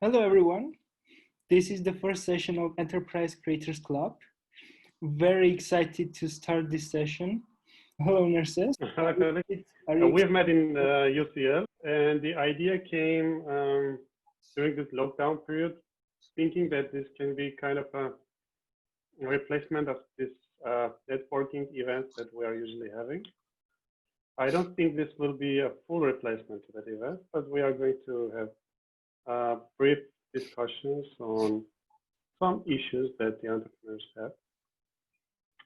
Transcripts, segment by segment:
Hello, everyone. This is the first session of Enterprise Creators Club. Very excited to start this session. Hello, nurses. Hello, colleagues. We've met in UCL, and the idea came during this lockdown period, thinking that this can be kind of a replacement of this networking events that we are usually having. I don't think this will be a full replacement to that event, but we are going to have brief discussions on some issues that the entrepreneurs have.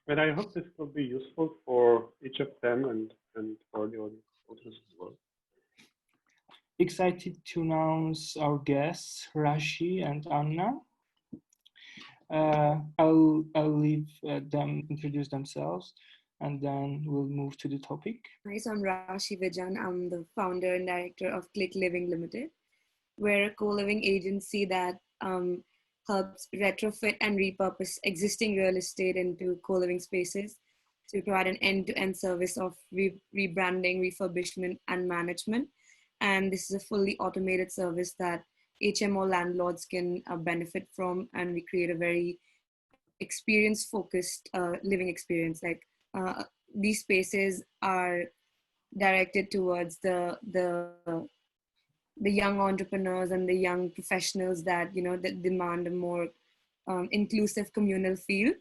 And I hope this will be useful for each of them and for the audience as well. Excited to announce our guests, Rashi and Anna. I'll leave them introduce themselves, and then we'll move to the topic. Hi, so I'm Rashi Vijan. I'm the founder and director of Clique Living Limited. We're a co-living agency that helps retrofit and repurpose existing real estate into co-living spaces. So we provide an end-to-end service of rebranding, refurbishment, and management. And this is a fully automated service that HMO landlords can benefit from, and we create a very experience-focused living experience. These spaces are directed towards the young entrepreneurs and the young professionals that that demand a more inclusive communal feel,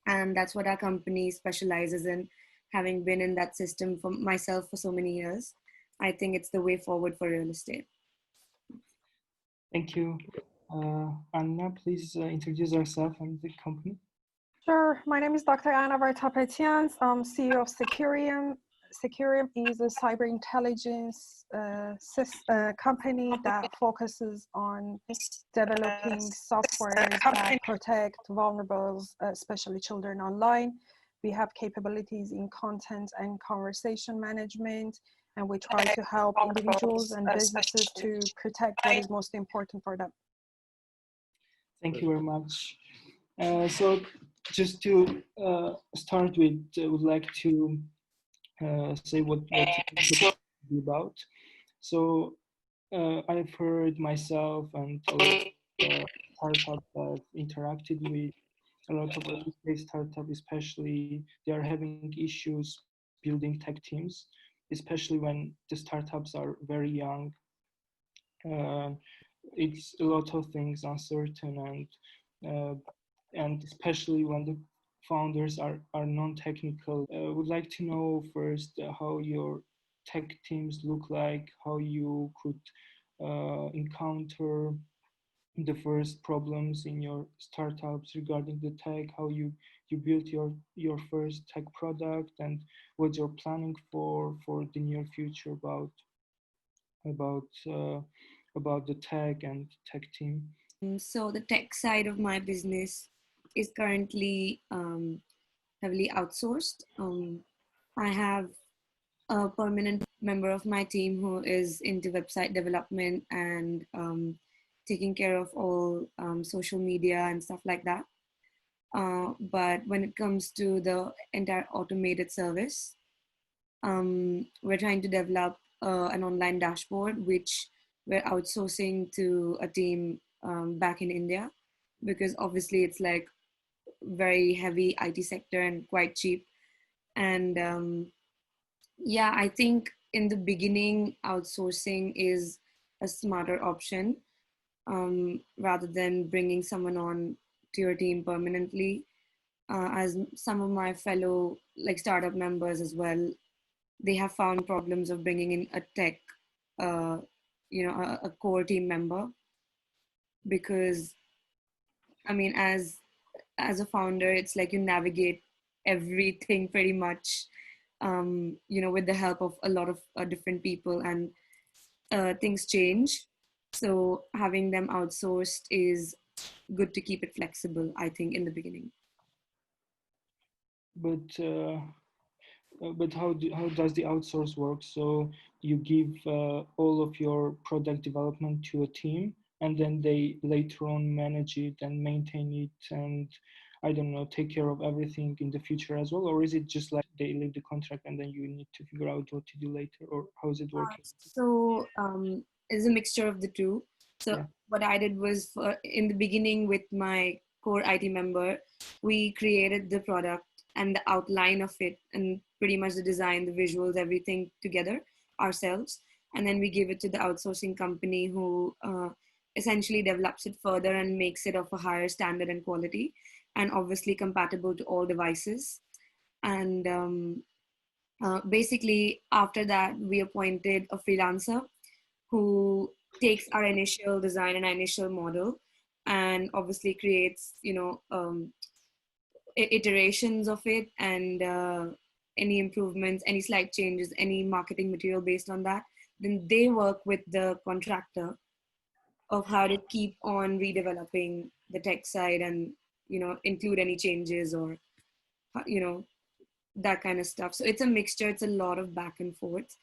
and that's what our company specializes in. Having been in that system for myself for so many years, I think it's the way forward for real estate. Thank you. Anna, please introduce yourself and the company. Sure. My name is Dr. Anna Vartapetians. I'm CEO of Securium. Securium is a cyber intelligence company that focuses on developing software that protect vulnerables, especially children online. We have capabilities in content and conversation management, and we try to help individuals and businesses to protect what is most important for them. Thank you very much. So just to start with, I would like to say what it's about. So I've heard myself and a lot of startups I've interacted with, a lot of early startups, especially, they are having issues building tech teams, especially when the startups are very young. It's a lot of things uncertain, and especially when the founders are non-technical. Would like to know first how your tech teams look like, how you could encounter the first problems in your startups regarding the tech, how you built your first tech product, and what you're planning for the near future about the tech and tech team. So the tech side of my business is currently heavily outsourced. I have a permanent member of my team who is into website development and taking care of all social media and stuff like that. But when it comes to the entire automated service, we're trying to develop an online dashboard, which we're outsourcing to a team back in India, because obviously it's like very heavy IT sector and quite cheap. And yeah, I think in the beginning, outsourcing is a smarter option rather than bringing someone on to your team permanently. As some of my fellow startup members as well, they have found problems of bringing in a tech, a core team member, because I mean, as a founder, it's like you navigate everything pretty much, with the help of a lot of different people, and things change. So having them outsourced is good to keep it flexible, I think, in the beginning. But how does the outsource work? So you give all of your product development to a team, and then they later on manage it and maintain it, and I don't know, take care of everything in the future as well? Or is it just like they leave the contract and then you need to figure out what to do later? Or how is it working? So it's a mixture of the two. So Yeah. what I did was, in the beginning with my core IT member, we created the product and the outline of it, and pretty much the design, the visuals, everything together ourselves. And then we give it to the outsourcing company who essentially develops it further and makes it of a higher standard and quality, and obviously compatible to all devices. And basically, after that, we appointed a freelancer who takes our initial design and our initial model, and obviously creates, iterations of it, and any improvements, any slight changes, any marketing material based on that. Then they work with the contractor of how to keep on redeveloping the tech side, and include any changes, or that kind of stuff. So it's a mixture. It's a lot of back and forth.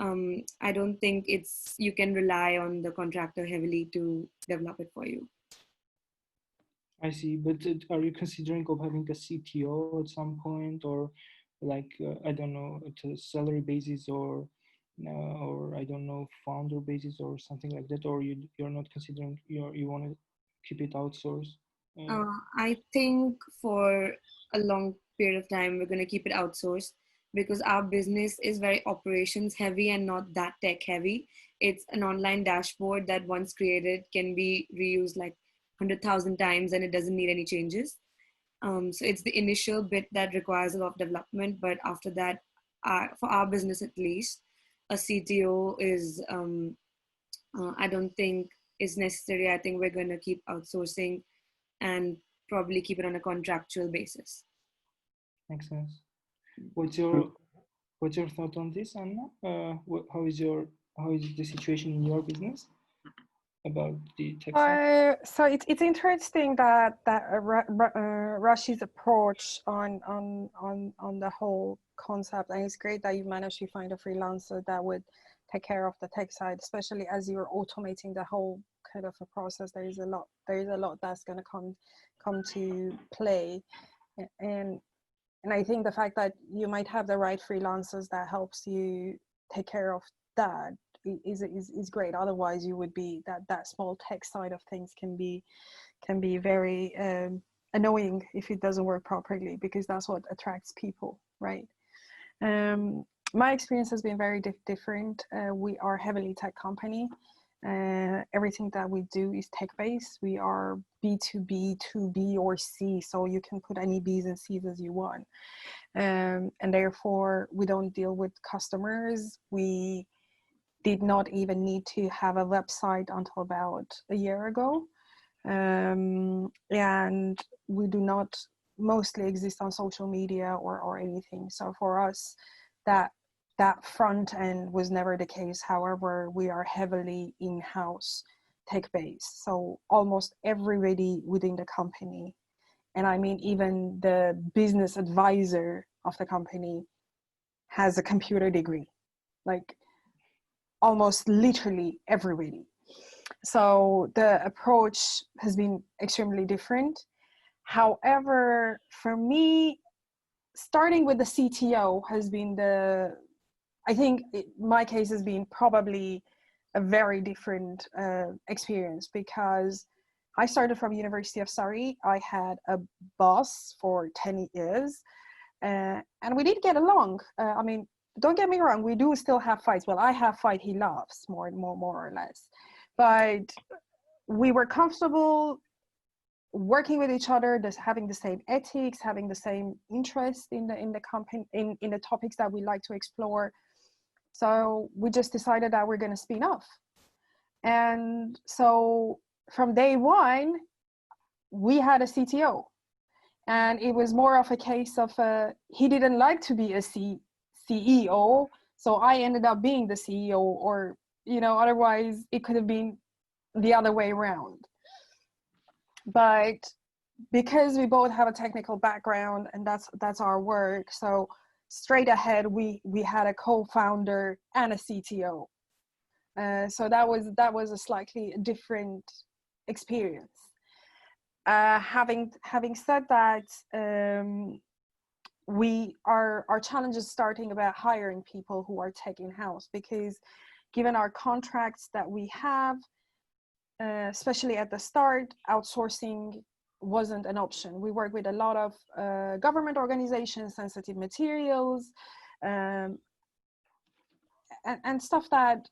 I don't think you can rely on the contractor heavily to develop it for you. I see. But are you considering of having a CTO at some point, or like I don't know, at a salary basis, or I don't know, founder basis, or something like that, or you're not considering, you want to keep it outsourced? I think for a long period of time, we're going to keep it outsourced, because our business is very operations heavy and not that tech heavy. It's an online dashboard that once created can be reused like 100,000 times, and it doesn't need any changes. So it's the initial bit that requires a lot of development. But after that, for our business at least, a CTO is, I don't think is necessary. I think we're going to keep outsourcing and probably keep it on a contractual basis. Makes sense. What's your thought on this, Anna? How is the situation in your business about the tech side? So it's interesting that Rashi's approach on the whole concept, and it's great that you managed to find a freelancer that would take care of the tech side, especially as you're automating the whole kind of a process. There is a lot that's going to come to play, and I think the fact that you might have the right freelancers that helps you take care of that is great. Otherwise, you would be that small tech side of things can be very annoying if it doesn't work properly, because that's what attracts people, right? My experience has been very different. We are heavily tech company. Everything that we do is tech based. We are B2B, 2B or C, so you can put any B's and C's as you want. And therefore, we don't deal with customers. We did not even need to have a website until about a year ago. And we do not mostly exist on social media or anything. So for us, that front end was never the case. However, we are heavily in-house tech-based. So almost everybody within the company, and I mean even the business advisor of the company, has a computer degree. Like almost literally everybody. So the approach has been extremely different. However, for me, starting with the CTO has been I think my case has been probably a very different experience, because I started from University of Surrey. I had a boss for 10 years, and we did get along. I mean, don't get me wrong, we do still have fights. Well, I have fight he loves, more or less. But we were comfortable working with each other, just having the same ethics, having the same interest in the company, in the topics that we like to explore. So we just decided that we're going to spin off. And so from day one, we had a CTO. And it was more of a case of he didn't like to be a CEO, so I ended up being the CEO, or otherwise it could have been the other way around. But because we both have a technical background and that's our work, so straight ahead we had a co-founder and a CTO. So that was a slightly different experience. Having said that, our challenge is starting about hiring people who are tech in-house, because given our contracts that we have, especially at the start, outsourcing wasn't an option. We work with a lot of government organizations, sensitive materials, and stuff that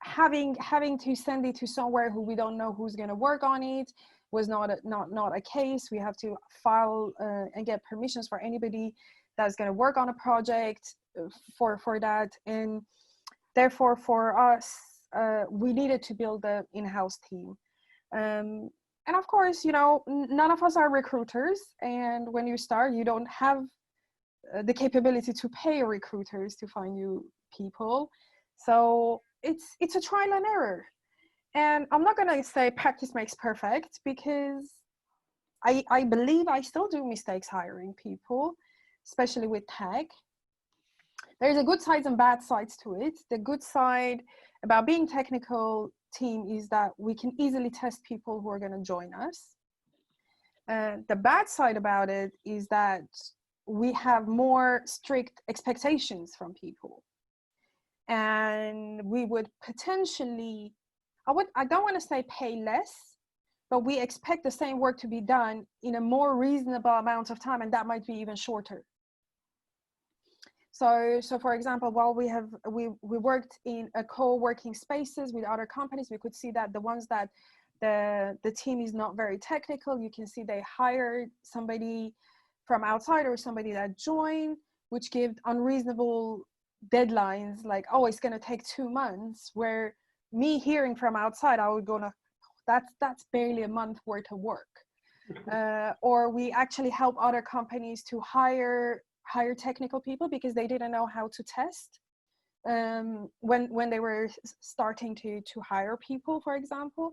having to send it to somewhere who we don't know who's going to work on it was not a case. We have to file and get permissions for anybody that's going to work on a project for that, and therefore for us we needed to build an in-house team. And of course, you know, none of us are recruiters, and when you start, you don't have the capability to pay recruiters to find you people. So it's a trial and error. And I'm not gonna say practice makes perfect, because I believe I still do mistakes hiring people, especially with tech. There's a good sides and bad sides to it. The good side about being technical team is that we can easily test people who are going to join us. The bad side about it is that we have more strict expectations from people, and we would potentially, I don't want to say pay less, but we expect the same work to be done in a more reasonable amount of time, and that might be even shorter. So for example, while we worked in a co-working spaces with other companies, we could see that the ones that the team is not very technical, you can see they hired somebody from outside or somebody that joined, which gave unreasonable deadlines, like, oh, it's going to take 2 months, where me hearing from outside, I would go, no, that's barely a month worth of work. Or we actually help other companies to hire technical people because they didn't know how to test when they were starting to hire people, for example.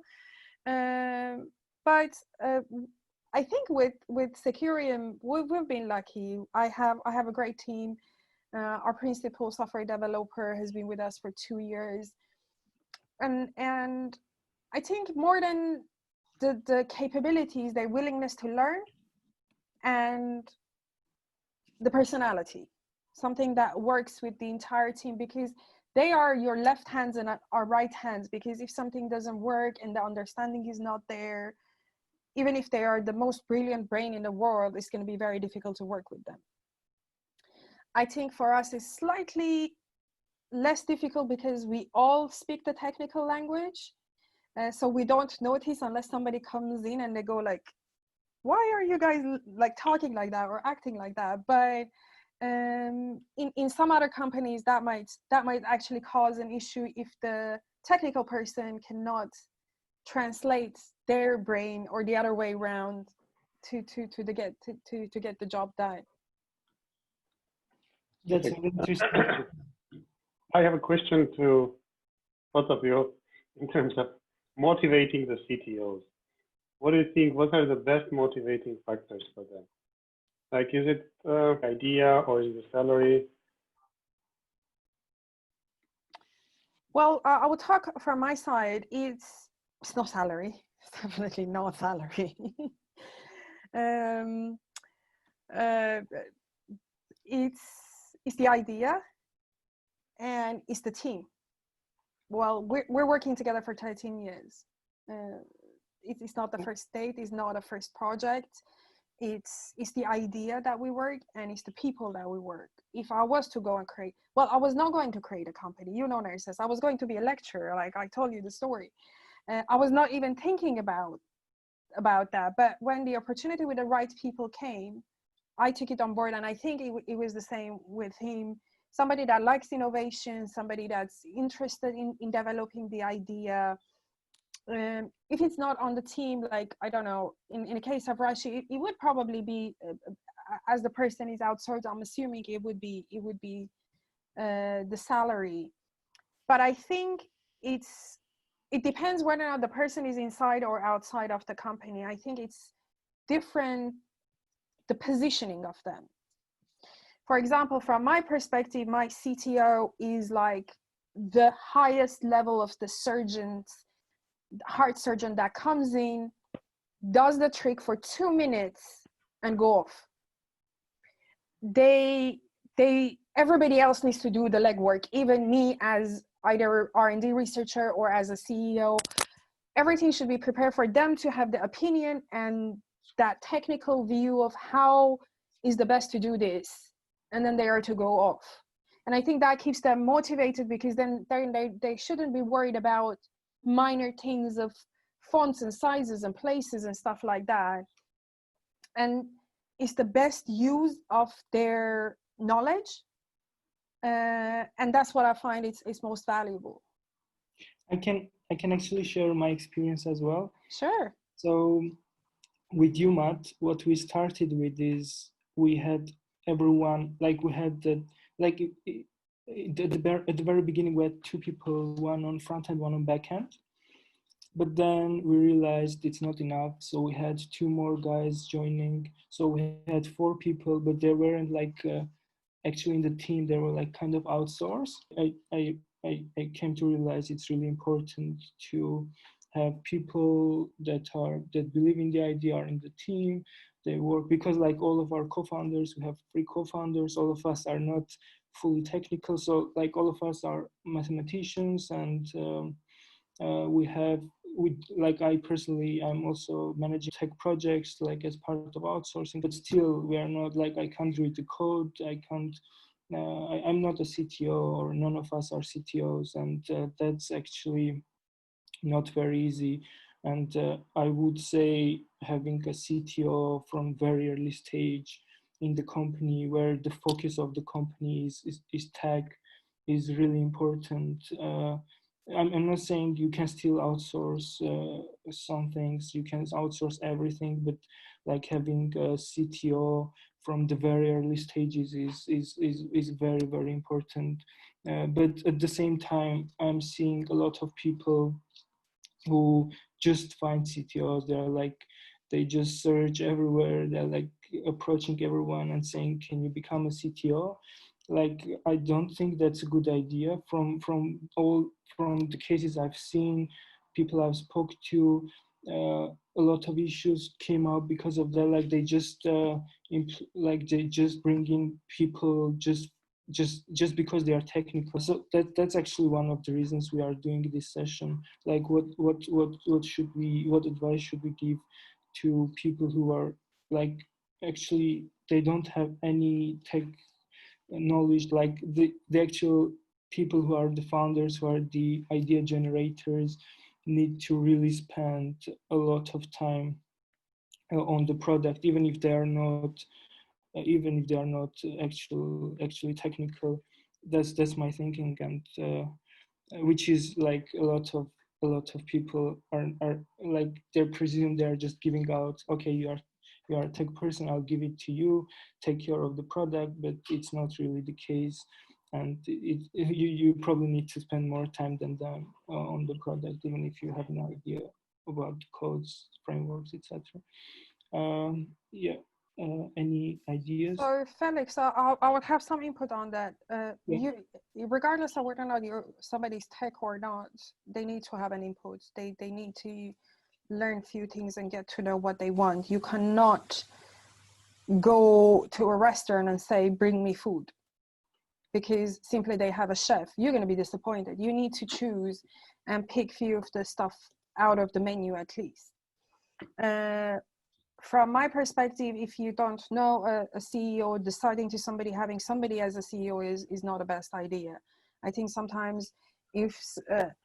But I think with Securium, we've been lucky. I have a great team. Our principal software developer has been with us for 2 years, and I think more than the capabilities, their willingness to learn, and the personality, something that works with the entire team, because they are your left hands and our right hands. Because if something doesn't work and the understanding is not there, even if they are the most brilliant brain in the world, it's going to be very difficult to work with them. I think for us it's slightly less difficult because we all speak the technical language, so we don't notice unless somebody comes in and they go like, why are you guys like talking like that or acting like that? But in some other companies that might actually cause an issue if the technical person cannot translate their brain or the other way around to get the job done. That's interesting. I have a question to both of you in terms of motivating the CTOs. What do you think? What are the best motivating factors for them? Like, is it idea or is it salary? Well, I will talk from my side. It's not salary. It's definitely not salary. It's the idea, and it's the team. Well, we're working together for 13 years. It's not the first date. It's not a first project. It's the idea that we work, and it's the people that we work. If I was to go and create, well, I was not going to create a company, you know, nurses. I was going to be a lecturer, like I told you the story. I was not even thinking about that. But when the opportunity with the right people came, I took it on board, and I think it was the same with him. Somebody that likes innovation, somebody that's interested in developing the idea. If it's not on the team, like, I don't know, in the case of Rashi, it would probably be, as the person is outsourced, I'm assuming it would be the salary. But I think it depends whether or not the person is inside or outside of the company. I think it's different, the positioning of them. For example, from my perspective, my CTO is like the highest level of the heart surgeon that comes in, does the trick for 2 minutes and go off. Everybody else needs to do the legwork, even me as either R&D researcher or as a CEO. everything should be prepared for them to have the opinion and that technical view of how is the best to do this, and then they are to go off. And I think that keeps them motivated, because then they shouldn't be worried about minor things of fonts and sizes and places and stuff like that. And it's the best use of their knowledge, and that's what I find it's most valuable. I can actually share my experience as well. Sure. So with UMAT, what we started with is we had everyone, like we had the, like at the very beginning we had 2 people, one on front end, one on back end. But then we realized it's not enough, so we had 2 more guys joining. So we had 4 people, but they weren't like actually in the team. They were like kind of outsourced. I came to realize it's really important to have people that believe in the idea are in the team. They work, because like all of our co-founders, we have 3 co-founders. All of us are not fully technical, so like all of us are mathematicians, and like I personally, I'm also managing tech projects like as part of outsourcing, but still we are not like, I can't read the code, I can't, I'm not a CTO, or none of us are CTOs, and that's actually not very easy. And I would say having a CTO from very early stage in the company, where the focus of the company is tech, is really important. I'm not saying you can still outsource some things, you can outsource everything, but like having a CTO from the very early stages is very, very important. But at the same time, I'm seeing a lot of people who just find CTOs. They just search everywhere. They're like approaching everyone and saying, "Can you become a CTO?" Like, I don't think that's a good idea. From the cases I've seen, people I've spoke to, a lot of issues came up because of that. Like they just they just bring in people just because they are technical. So that's actually one of the reasons we are doing this session. Like what advice should we give to people who are like, actually they don't have any tech knowledge, like the actual people who are the founders, who are the idea generators, need to really spend a lot of time on the product, even if they are not actually technical. That's my thinking. And which is like a lot of people are like, they presume they're just giving out, okay, you are a tech person, I'll give it to you, take care of the product. But it's not really the case, and you probably need to spend more time than them on the product, even if you have an idea about the codes, frameworks, etc. Yeah. Any ideas? So Felix, I would have some input on that. Yeah. Regardless of whether or not somebody's tech or not, they need to have an input. They need to learn few things and get to know what they want. You cannot go to a restaurant and say, "Bring me food," because simply they have a chef. You're going to be disappointed. You need to choose and pick few of the stuff out of the menu at least. From my perspective, if you don't know a CEO, deciding to having somebody as a CEO is not the best idea. I think sometimes if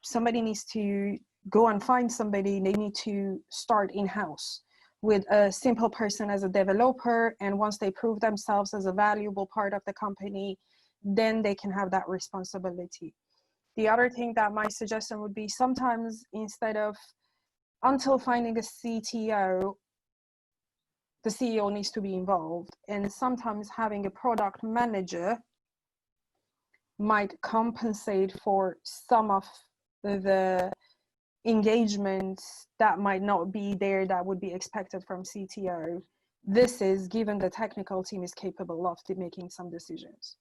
somebody needs to go and find somebody, they need to start in-house with a simple person as a developer. And once they prove themselves as a valuable part of the company, then they can have that responsibility. The other thing that my suggestion would be, sometimes until finding a CTO, the CEO needs to be involved, and sometimes having a product manager might compensate for some of the engagements that might not be there that would be expected from CTO. This is given the technical team is capable of making some decisions,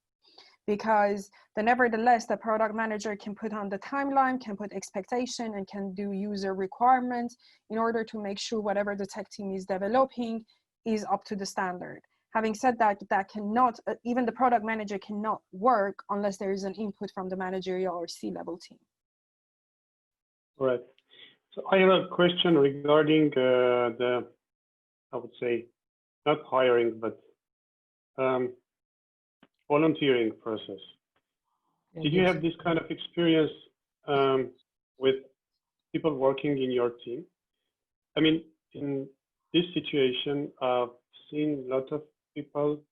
because nevertheless the product manager can put on the timeline, can put expectation, and can do user requirements in order to make sure whatever the tech team is developing is up to the standard. Having said that, that cannot, even the product manager cannot work unless there is an input from the managerial or C-level team. Right. So I have a question regarding the, I would say, not hiring, but volunteering process. Did you have this kind of experience with people working in your team? I mean, in this situation, I've seen a lot of people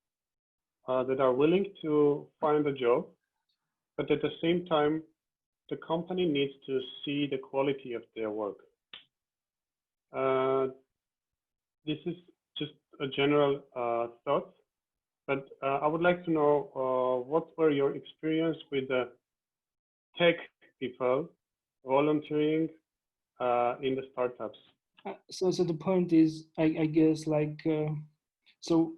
that are willing to find a job, but at the same time, the company needs to see the quality of their work. This is just a general thought, but I would like to know what were your experience with the tech people volunteering in the startups? So the point is, I guess, like, so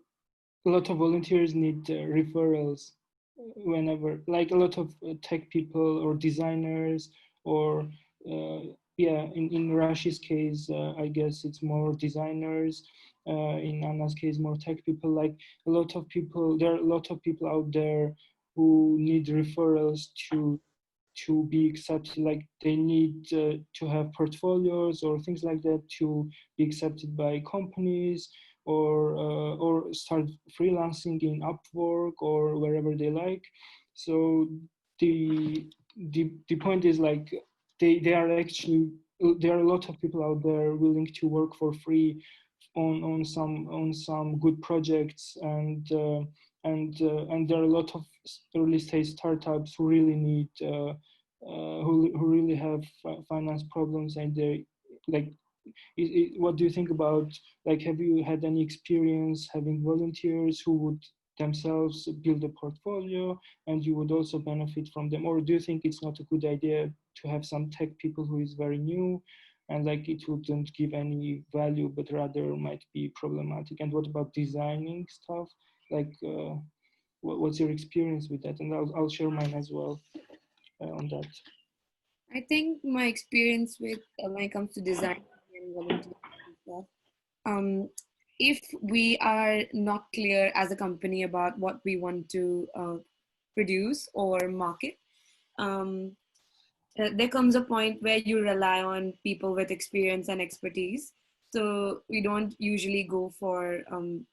a lot of volunteers need referrals whenever, like a lot of tech people or designers or yeah, in Rashi's case, I guess it's more designers. In Anna's case, more tech people. Like a lot of people, there are a lot of people out there who need referrals to be accepted. Like they need to have portfolios or things like that to be accepted by companies, or start freelancing in Upwork or wherever they like. So the point is, like, they are actually, there are a lot of people out there willing to work for free on some good projects, and there are a lot of early stage startups who really need who really have finance problems, and they, like, what do you think about, like, have you had any experience having volunteers who would themselves build a portfolio and you would also benefit from them? Or do you think it's not a good idea to have some tech people who is very new and, like, it wouldn't give any value but rather might be problematic? And what about designing stuff? Like, what's your experience with that? And I'll share mine as well on that. I think my experience with when it comes to design and volunteering and stuff, if we are not clear as a company about what we want to produce or market, there comes a point where you rely on people with experience and expertise. So we don't usually go for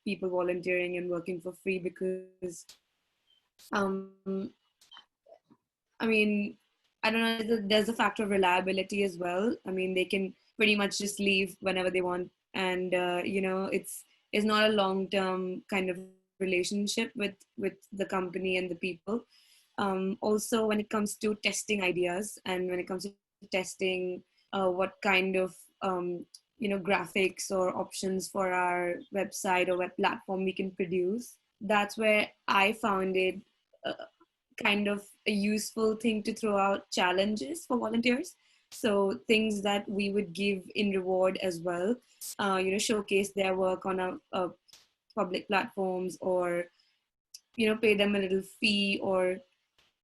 people volunteering and working for free because, I mean, I don't know, there's a factor of reliability as well. I mean, they can pretty much just leave whenever they want. And, it's not a long-term kind of relationship with the company and the people. Also, when it comes to testing ideas and when it comes to testing what kind of graphics or options for our website or web platform we can produce, that's where I found it kind of a useful thing to throw out challenges for volunteers. So things that we would give in reward as well, showcase their work on a public platforms, or pay them a little fee, or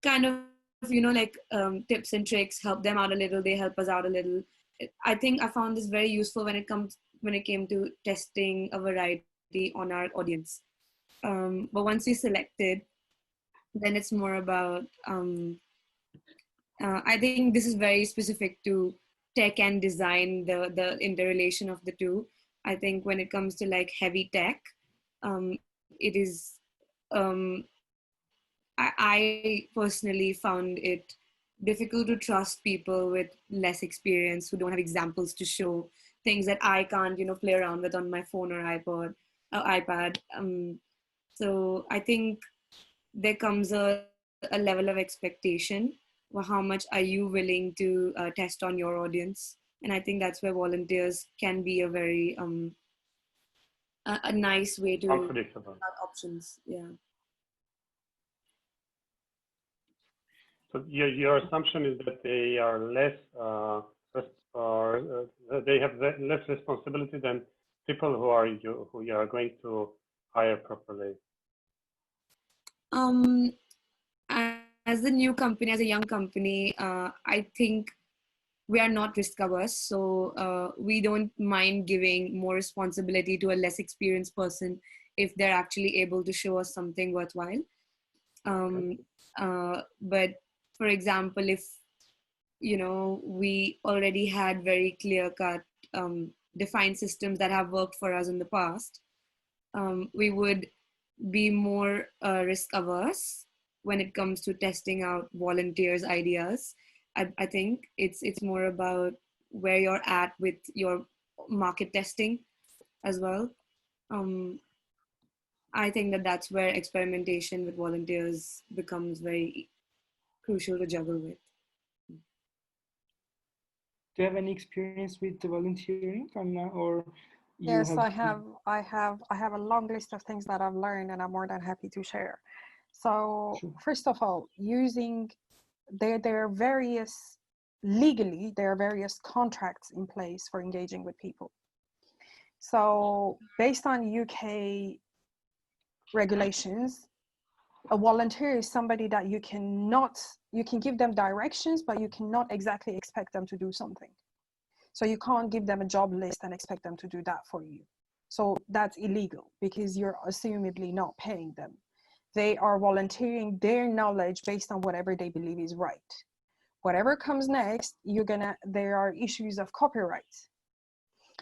kind of tips and tricks, help them out a little, they help us out a little. I think I found this very useful when it came to testing a variety on our audience. But once we selected, then it's more about I think this is very specific to tech and design, the interrelation of the two. I think when it comes to like heavy tech, it is I personally found it difficult to trust people with less experience who don't have examples to show things that I can't, play around with on my phone or iPad. So I think there comes a level of expectation. Well, how much are you willing to test on your audience? And I think that's where volunteers can be a very a nice way to Unpredictable options. Yeah. So your assumption is that they are less, they have less responsibility than people who you are going to hire properly. As a new company, as a young company, I think we are not risk averse, so we don't mind giving more responsibility to a less experienced person if they're actually able to show us something worthwhile. But for example, if we already had very clear-cut, defined systems that have worked for us in the past, we would be more risk averse when it comes to testing out volunteers' ideas. I think it's more about where you're at with your market testing as well. I think that's where experimentation with volunteers becomes very crucial to juggle with. Do you have any experience with the volunteering, Anna, or you Yes, have? I have a long list of things that I've learned, and I'm more than happy to share. So Sure. first of all, there are various legally there are various contracts in place for engaging with people. So based on UK regulations, a volunteer is somebody that you can give them directions, but you cannot exactly expect them to do something. So you can't give them a job list and expect them to do that for you. So that's illegal because you're assumedly not paying them. They are volunteering their knowledge based on whatever they believe is right. Whatever comes next, there are issues of copyright.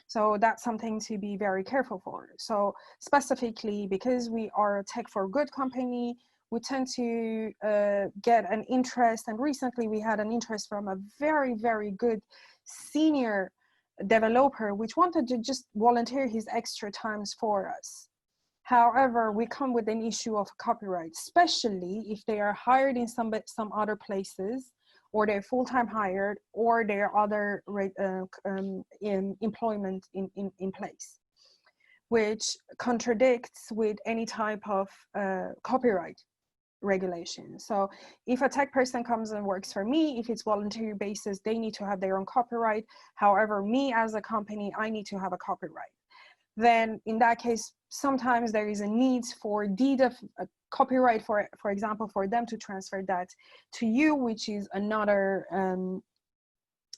So that's something to be very careful for. So specifically, because we are a tech for good company, we tend to get an interest. And recently we had an interest from a very, very good senior developer, which wanted to just volunteer his extra times for us. However, we come with an issue of copyright, especially if they are hired in some other places, or they're full-time hired, or there are other employment in place, which contradicts with any type of copyright regulation. So if a tech person comes and works for me, if it's voluntary basis, they need to have their own copyright. However, me as a company, I need to have a copyright. Then in that case, sometimes there is a need for deed of copyright, for example, for them to transfer that to you, which is another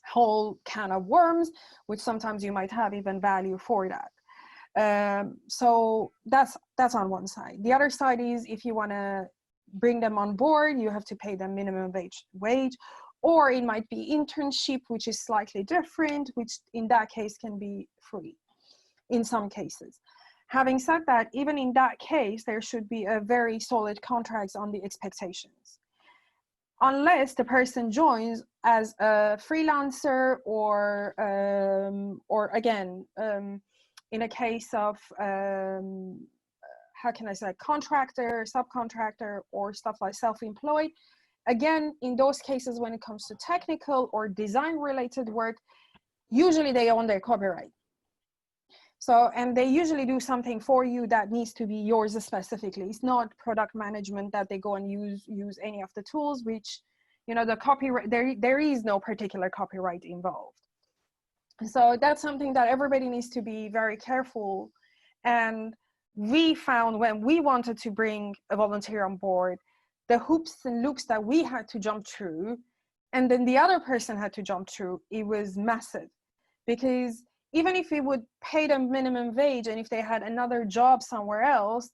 whole can of worms, which sometimes you might have even value for that. So that's on one side. The other side is if you want to bring them on board, you have to pay them minimum wage, or it might be internship, which is slightly different, which in that case can be free in some cases. Having said that, even in that case, there should be a very solid contracts on the expectations. Unless the person joins as a freelancer or again, in a case of, how can I say, contractor, subcontractor, or stuff like self-employed. Again, in those cases, when it comes to technical or design related work, usually they own their copyright. So, and they usually do something for you that needs to be yours specifically. It's not product management that they go and use any of the tools, which, the copyright, there is no particular copyright involved. So that's something that everybody needs to be very careful. And we found when we wanted to bring a volunteer on board, the hoops and loops that we had to jump through, and then the other person had to jump through, it was massive. Because even if we would pay them minimum wage and if they had another job somewhere else,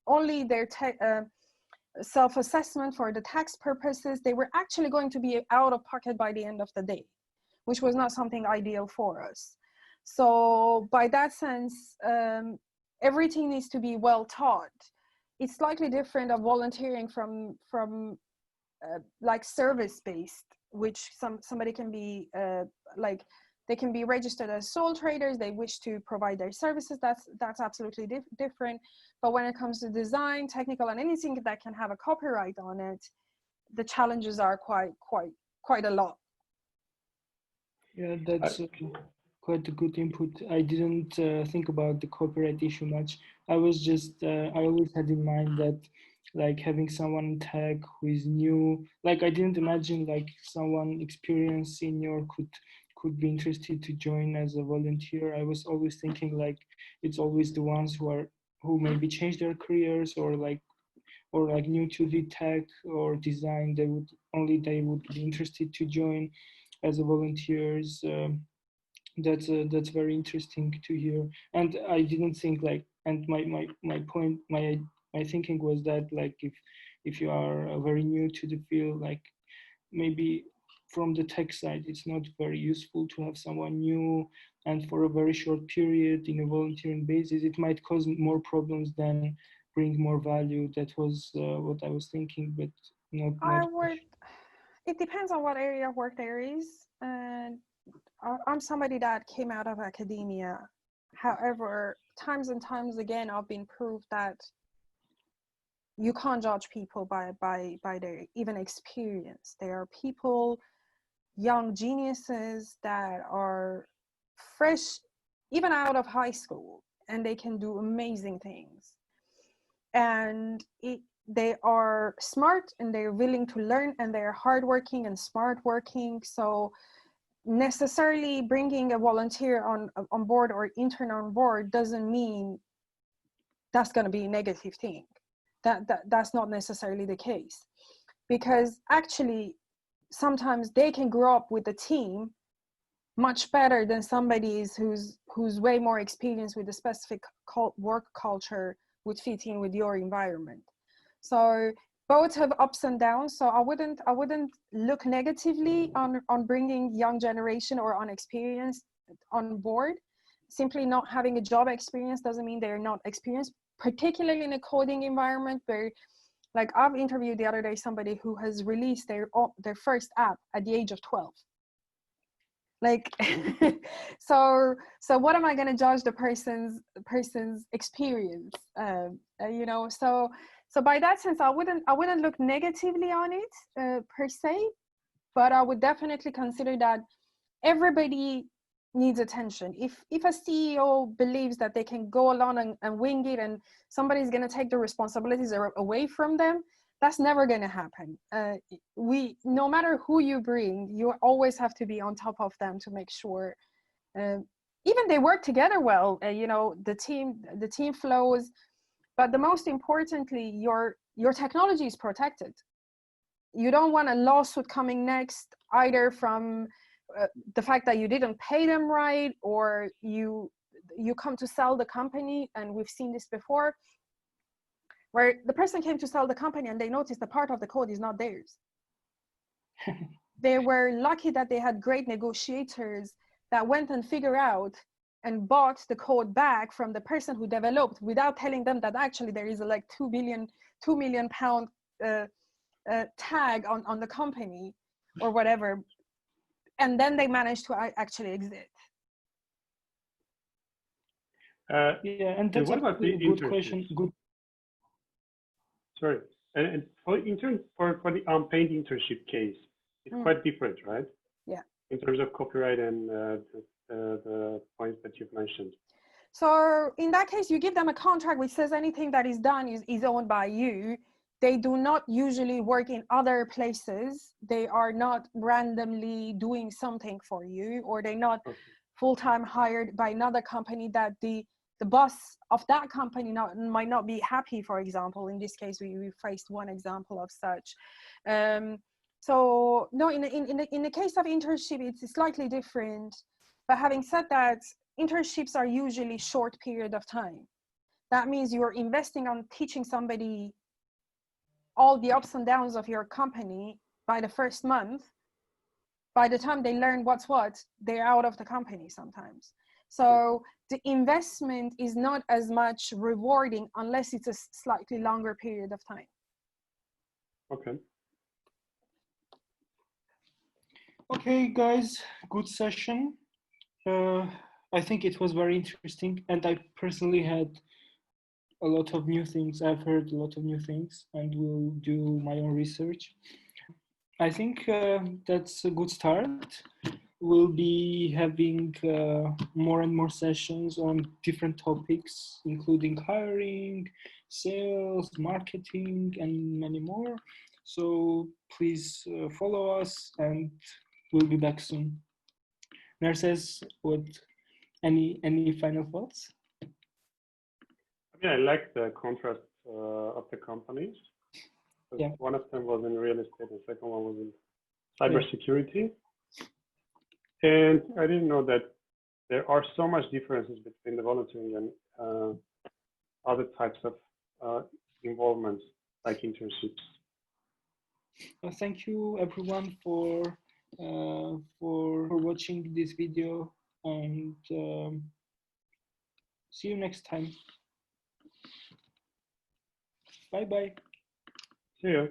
only their self-assessment for the tax purposes, they were actually going to be out of pocket by the end of the day, which was not something ideal for us. So by that sense, everything needs to be well taught. It's slightly different of volunteering from like service-based, which somebody can be they can be registered as sole traders. They wish to provide their services. That's absolutely different. But when it comes to design, technical, and anything that can have a copyright on it, the challenges are quite a lot. Yeah, that's quite a good input. I didn't think about the copyright issue much. I was just, I always had in mind that like having someone in tech who is new, like I didn't imagine like someone experienced senior could be interested to join as a volunteer. I was always thinking like it's always the ones who maybe change their careers or like new to the tech or design, they would be interested to join as a volunteers. That's very interesting to hear. And I didn't think like, and my thinking was that like if you are very new to the field, like maybe from the tech side, it's not very useful to have someone new and for a very short period in a volunteering basis. It might cause more problems than bring more value. That was what I was thinking, but not. It depends on what area of work there is. And I'm somebody that came out of academia. However, times and times again, I've been proved that you can't judge people by their even experience. There are people, young geniuses that are fresh, even out of high school, and they can do amazing things. And they are smart and they're willing to learn and they're hardworking and smart working. So necessarily bringing a volunteer on board or intern on board doesn't mean that's going to be a negative thing. That's not necessarily the case, because actually sometimes they can grow up with a team much better than somebody who's way more experienced with a specific work culture would fit in with your environment. So both have ups and downs. So I wouldn't look negatively on bringing young generation or unexperienced on board. Simply not having a job experience doesn't mean they're not experienced, particularly in a coding environment where, like, I've interviewed the other day somebody who has released their first app at the age of 12. Like, so what am I going to judge the person's experience? You know, so by that sense, I wouldn't look negatively on it per se, but I would definitely consider that everybody needs attention. If a CEO believes that they can go along and wing it and somebody's going to take the responsibilities away from them, that's never going to happen. No matter who you bring, you always have to be on top of them to make sure even they work together well. You know, the team flows, but the most importantly, your technology is protected. You don't want a lawsuit coming next, either from the fact that you didn't pay them right, or you come to sell the company, and we've seen this before, where the person came to sell the company and they noticed the part of the code is not theirs. They were lucky that they had great negotiators that went and figured out and bought the code back from the person who developed, without telling them that actually there is a like £2 million tag on the company or whatever. And then they managed to actually exit. Yeah, and that's what about the good question. Good. Sorry, and for the unpaid internship case, it's quite different, right? Yeah. In terms of copyright and the points that you've mentioned. So in that case, you give them a contract which says anything that is done is owned by you. They do not usually work in other places. They are not randomly doing something for you, or they're not full-time hired by another company that the boss of that company might not be happy, for example. In this case, we faced one example of such. So no, in the case of internship, it's slightly different. But having said that, internships are usually short period of time. That means you're investing on teaching somebody all the ups and downs of your company by the first month. By the time they learn what's what, they're out of the company sometimes. So the investment is not as much rewarding unless it's a slightly longer period of time. Okay. Okay, guys, good session. I think it was very interesting, and I personally had a lot of new things. I've heard a lot of new things, and will do my own research. I think that's a good start. We'll be having more and more sessions on different topics, including hiring, sales, marketing, and many more. So please follow us, and we'll be back soon. Nurses, any final thoughts? Yeah, I like the contrast of the companies. Yeah. One of them was in real estate, the second one was in cybersecurity. And I didn't know that there are so much differences between the volunteering and other types of involvements, like internships. Thank you, everyone, for for watching this video, and see you next time. Bye bye. See you.